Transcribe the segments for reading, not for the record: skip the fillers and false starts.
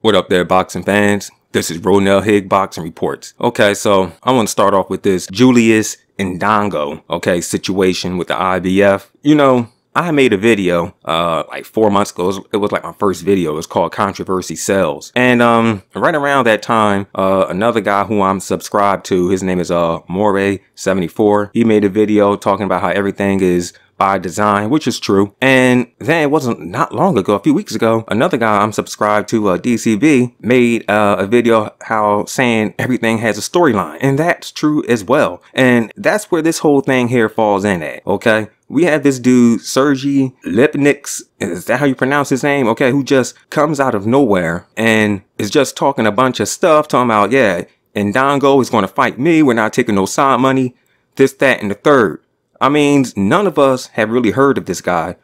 What up there, boxing fans? This is Ronell Higg Boxing Reports. Okay, so I want to start off with this Julius Indongo, situation with the IBF. You know, I made a video like 4 months ago. It was like my first video. It was called Controversy Sells. And right around that time, another guy who I'm subscribed to, his name is More74. He made a video talking about how everything is by design, which is true. And then it wasn't not long ago, a few weeks ago, another guy I'm subscribed to, DCB, made a video how saying everything has a storyline, and that's true as well. And that's where this whole thing here falls in at. Okay, we have this dude Sergey Lipinets, is that how you pronounce his name? Okay, who just comes out of nowhere and is just talking a bunch of stuff, talking about, yeah, Indongo is going to fight me, we're not taking no side money, this, that, and the third. I mean, none of us have really heard of this guy.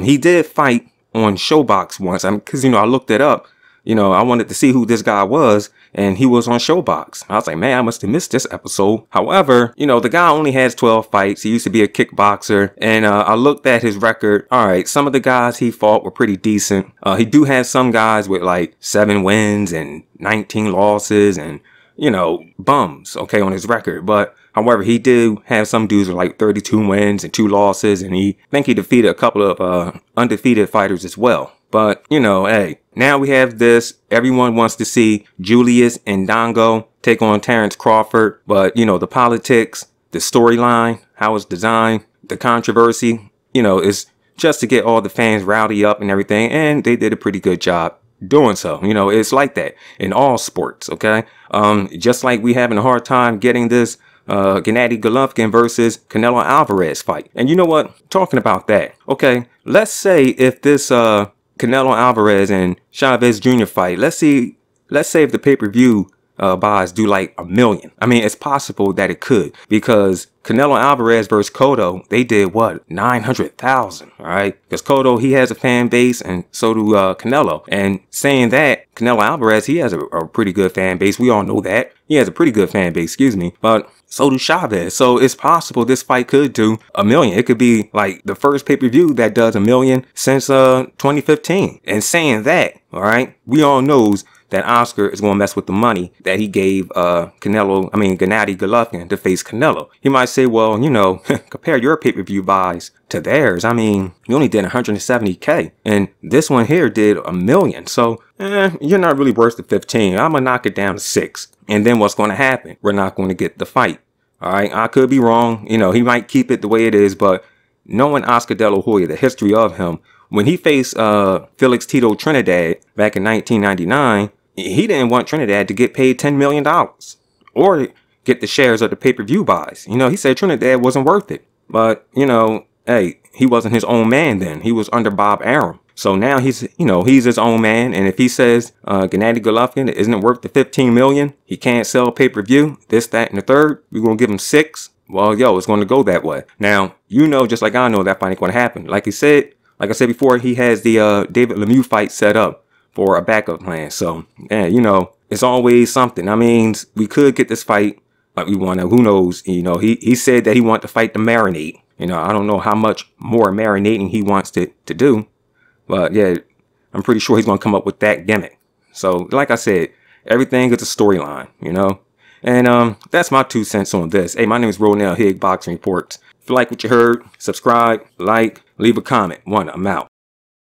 He did fight on Showbox once. Because, I looked it up. I wanted to see who this guy was, and he was on Showbox. I was like, man, I must have missed this episode. However, the guy only has 12 fights. He used to be a kickboxer, and I looked at his record. All right, some of the guys he fought were pretty decent. He do have some guys with like 7 wins and 19 losses and, bums, on his record. But however, he did have some dudes with like 32 wins and 2 losses, and I think he defeated a couple of undefeated fighters as well. But, hey, now we have this. Everyone wants to see Julius Indongo take on Terrence Crawford. But, the politics, the storyline, how it's designed, the controversy, is just to get all the fans rowdy up and everything. And they did a pretty good job doing so. It's like that in all sports, okay? Just like we having a hard time getting this Gennady Golovkin versus Canelo Alvarez fight. And you know what? Talking about that. Okay, let's say if this Canelo Alvarez and Chavez Jr. fight, let's say if the pay-per-view buys do like 1 million. I mean, it's possible that it could, because Canelo Alvarez versus Cotto, they did what? 900,000, all right? Because Cotto, he has a fan base, and so do Canelo. And saying that, Canelo Alvarez, he has a pretty good fan base. We all know that. He has a pretty good fan base, excuse me. But so do Chavez. So it's possible this fight could do 1 million. It could be like the first pay-per-view that does 1 million since 2015. And saying that, all right, we all knows that Oscar is going to mess with the money that he gave Gennady Golovkin to face Canelo. He might say, well, compare your pay-per-view buys to theirs. I mean, you only did 170K, and this one here did 1 million. So, you're not really worth the 15. I'm going to knock it down to 6. And then what's going to happen? We're not going to get the fight. All right, I could be wrong. He might keep it the way it is, but knowing Oscar De La Hoya, the history of him, when he faced Felix Tito Trinidad back in 1999, he didn't want Trinidad to get paid $10 million or get the shares of the pay-per-view buys. He said Trinidad wasn't worth it. But, hey, he wasn't his own man then. He was under Bob Arum. So now he's his own man. And if he says Gennady Golovkin isn't worth the 15 million, he can't sell pay-per-view, this, that, and the third, we're going to give him 6. Well, it's going to go that way. Now, just like I know, that fight ain't going to happen. Like I said before, he has the David Lemieux fight set up for a backup plan. So, it's always something. I mean, we could get this fight like we want to. Who knows? He said that he wanted to fight the marinade. I don't know how much more marinating he wants to do. But, yeah, I'm pretty sure he's going to come up with that gimmick. So, like I said, everything is a storyline, And that's my 2 cents on this. Hey, my name is Ronell Higg Boxing Reports. If you like what you heard, subscribe, like, leave a comment. I'm out.